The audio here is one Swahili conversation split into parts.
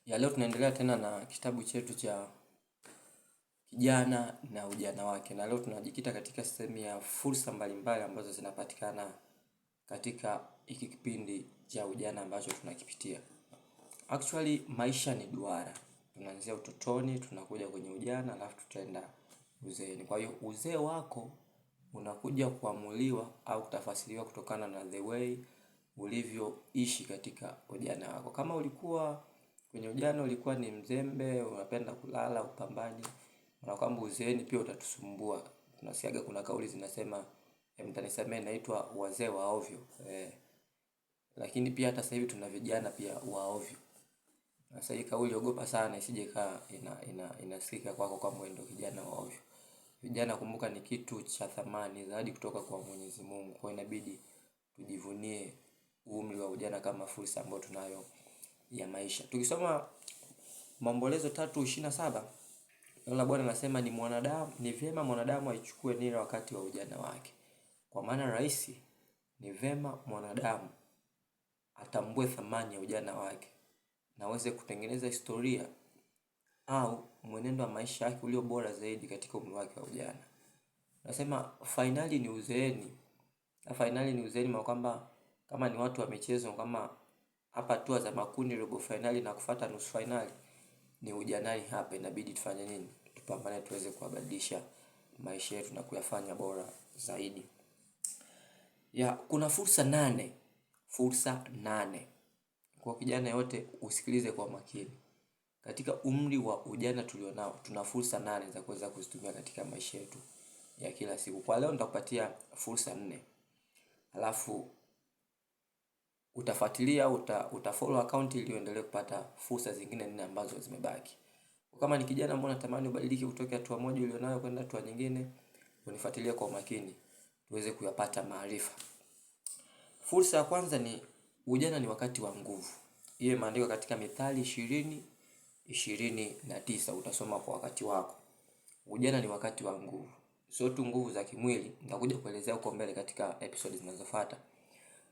Ya leo tunaendelea tena na kitabu chetu cha kijana na ujana wake, na leo tunajikita katika sehemu ya fursa mbalimbali ambazo zinapatikana katika hiki kipindi cha ujana ambacho tunakipitia. Actually maisha ni duara. Tunaanzia utotoni, tunakuja kwenye ujana, alafu tutaenda uzeeni. Kwa hiyo uzee wako unakuja kuamuliwa au kutafasiriwa kutokana na the way ulivyoishi katika ujana wako. Kama ulikuwa kwenye ujana ulikuwa ni mzembe, unapenda kulala, upambani, na kwamba uzeeni pia utatusumbua. Tunasikiaga kuna kauli zinasema mtanisamee naitwa wazee wa ovyo. Lakini pia hata sasa hivi tuna vijana pia wa ovyo. Sasa hii kauli ogopa sana isije ikawa inasikika kwako kama wewe ndio kijana wa ovyo. Vijana kumbuka ni kitu cha thamani zawadi kutoka kwa Mwenyezi Mungu. Kwa inabidi tujivunie umri wa ujana kama fursa ambayo tunayo ya maisha. Tukisoma Maombolezo 3:27, neno la Bwana nasema ni vyema mwanadamu aichukue nira wakati wa ujana wake. Kwa maana rahisi ni vyema mwanadamu atambue thamani ya ujana wake na aweze kutengeneza historia au mwenendo wa maisha yake ulio bora zaidi katika umri wake wa ujana. Nasema finali ni uzeeni. Na finali ni uzeeni kwa kwamba kama ni watu wa michezo kama hapa hatua za makundi, robo finali na kufuata nusu finali, ni ujanani hapa inabidi tufanye nini? Tupambane tuweze kubadilisha maisha yetu na kuyafanya bora zaidi. Kuna fursa 8. Fursa 8. Kwa kijana yote usikilize kwa makini. Katika umri wa ujana tulionao, tuna fursa 8 za kuweza kuzitumia katika maisha yetu ya kila siku. Kwa leo nitakupatia fursa 4. Alafu utafuatilia, utafollow account ili uendelee kupata fursa zingine 4 ambazo zimebaki. Kama ni kijana ambaye unatamani ubadilike kutoka hatua moja ulionayo kwenda hatua nyingine, unifuatilie kwa makini tuweze kuyapata maarifa. Fursa ya kwanza ni ujana ni wakati wa nguvu. Hiyo imeandikwa katika Mithali 20:29, utasoma kwa wakati wako. Ujana ni wakati wa nguvu. Sio tu nguvu za kimwili, nitakuja kuelezea huko mbele katika episode zinazofuata.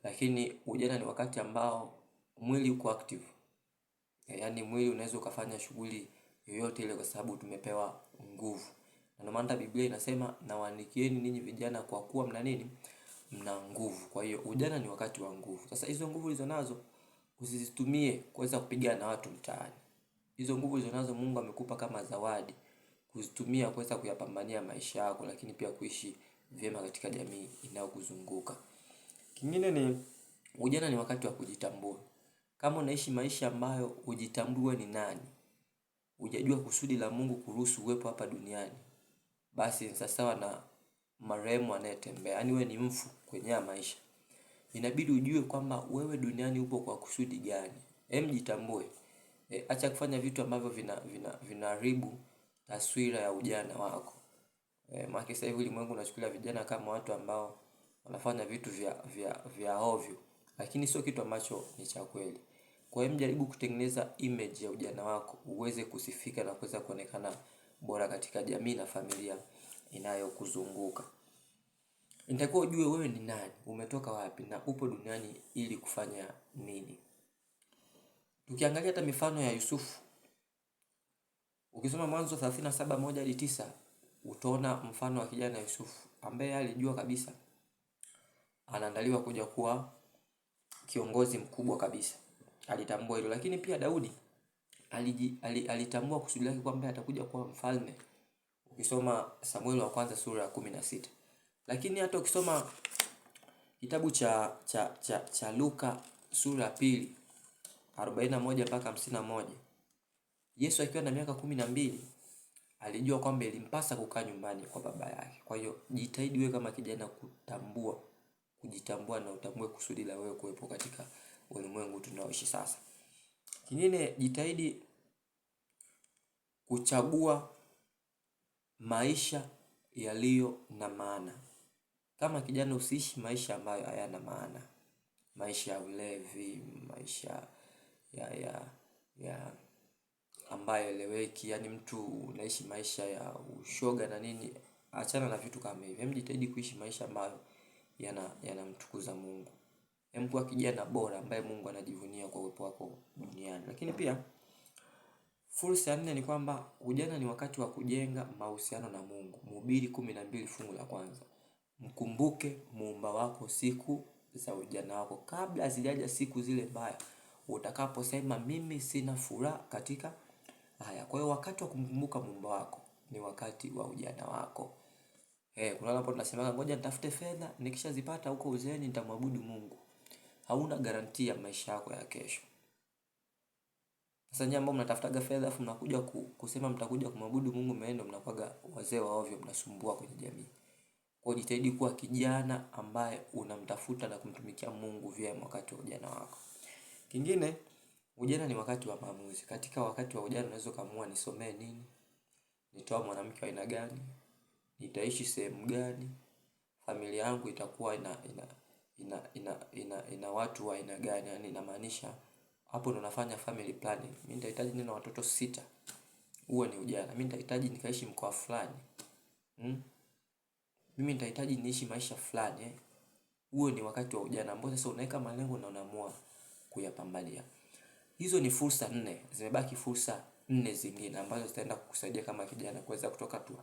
Lakini ujana ni wakati ambao mwili uko active. Yaani mwili unaweza ukafanya shughuli yoyote ile kwa sababu tumepewa nguvu. Na ndio maana Biblia inasema nawaandikieni ninyi vijana kwa kuwa mna nini? Mna nguvu. Kwa hiyo ujana ni wakati wa nguvu. Sasa hizo nguvu ulizo nazo usizitumie kuweza kupigana na watu mtaani. Hizo nguvu ulizo nazo Mungu amekupa kama zawadi, kuzitumia kuweza kuyapambania maisha yako, lakini pia kuishi vyema katika jamii inayokuzunguka. Kingine ni ujana ni wakati wa kujitambua. Kama unaishi maisha ambayo hujitambui ni nani, hujajua kusudi la Mungu kuruhusu uwepo hapa duniani, basi ni sawa na marehemu anayetembea. Yaani wewe ni mfu kwenye maisha. Inabidi ujue kwamba wewe duniani upo kwa kusudi gani. Jitambue. Acha kufanya vitu ambavyo vinaharibu taswira ya ujana wako. Maana sasa hivi ulimwengu unachukulia vijana kama watu ambao wanafanya vitu vya ovyo, lakini sio kitu ambacho ni cha kweli. Kwa hiyo jaribu kutengeneza image ya ujana wako uweze kusifika na kuweza kuonekana bora katika jamii na familia inayokuzunguka. Inatakiwa ujue wewe ni nani, umetoka wapi na upo duniani ili kufanya nini. Tukiangalia hata mifano ya Yusufu, ukisoma Mwanzo 37:1-9, utaona mfano wa kijana Yusufu ambaye alijua kabisa anaandaliwa kuja kuwa kiongozi mkubwa kabisa. Alitambua hilo. Lakini pia Daudi alitambua kusudi lake kwamba atakuja kuwa mfalme. Ukisoma Samueli wa kwanza sura ya 16. Lakini hata ukisoma kitabu cha Luka sura ya 2 41-51, Yesu akiwa na miaka 12 alijua kwamba ilimpasa kukaa nyumbani kwa baba yake. Kwa hiyo jitahidi wewe kama kijana kujitambua na utambue kusudi la wewe kuwepo katika ulimwengu tunaoishi sasa. Kingine, jitahidi kuchagua maisha yaliyo na maana. Kama kijana usiishi maisha ambayo hayana maana. Maisha ya ulevi, maisha ya ambayo eleweki, yaani mtu unaishi maisha ya ushoga na nini. Achana na vitu kama hivyo. Jitahidi kuishi maisha ambayo yanamtukuza Mungu. Kuwa kijana bora ambaye Mungu anajivunia kwa uwepo wako duniani. Lakini pia Fursa ya nne ni kwamba ujana ni wakati wa kujenga mahusiano na Mungu. Mhubiri 12 fungu la kwanza. Mkumbuke muumba wako siku za ujana wako, kabla hazijaja siku zile mbaya utakaposema mimi sina furaha katika haya. Kwa hiyo wakati wa kumkumbuka muumba wako ni wakati wa ujana wako. Kuna hapo tunasema ngoja nitafute fedha, nikishazipata huko uzeeni nitamwabudu Mungu. Hauna garantia ya maisha yako ya kesho. Sasa nyinyi ambao mnatafutaga fedha afu mnakuja kusema mtakuja kumwabudu Mungu, mmeenda mnakuwaga wazee wa ovyo, mnasumbua kwenye jamii. Kwa hiyo jitahidi kuwa kijana ambaye unamtafuta na kumtumikia Mungu vyema wakati wa ujana wako. Kingine, ujana ni wakati wa maamuzi. Katika wakati wa ujana unaweza kuamua nisomee nini? Nitoa mwanamke wa aina gani? Nitaishi sehemu gani? Familia yangu itakuwa ina watu wa aina gani? Yaani inamaanisha hapo ndo nafanya family planning. Mimi nitahitaji nina watoto 6. Huo ni ujana. Mimi nitahitaji nikaishi mkoa fulani. Mimi nitahitaji niishi maisha fulani. Huo ni wakati wa ujana ambao sasa unaweka malengo na unaamua kuyapambania. Hizo ni fursa 4. Zimebaki fursa 4 zingine ambazo zitaenda kukusaidia kama kijana kuweza kutoka tu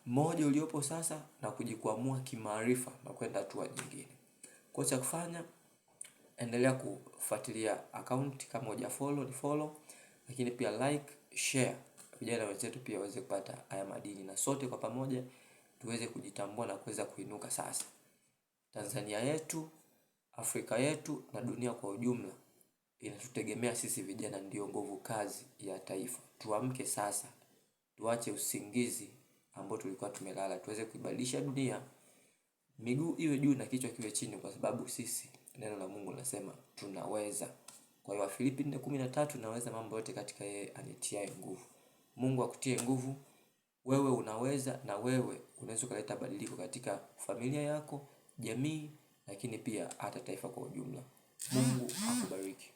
moja uliopo sasa na kujikwamua kimaarifa na kwenda hatua nyingine. Kwa cha kufanya, endelea kufuatilia account kama hujafollow ni follow, lakini pia like, share. Vijana wenzetu pia waweze kupata haya madini na sote kwa pamoja tuweze kujitambua na kuweza kuinuka sasa. Tanzania yetu, Afrika yetu na dunia kwa ujumla inatutegemea sisi vijana, ndio nguvu kazi ya taifa. Tuamke sasa. Tuache usingizi ambao tulikuwa tumelala. Tuweze kuibadilisha dunia. Miguu iwe juu na kichwa kiwe chini, kwa sababu sisi neno la Mungu linasema tunaweza. Kwa hiyo Wafilipi 4:13 naweza mambo yote katika yeye anitiaye nguvu. Mungu akutie nguvu. Wewe unaweza, na wewe unaweza kuleta badiliko katika familia yako, jamii, lakini pia hata taifa kwa ujumla. Mungu akubariki.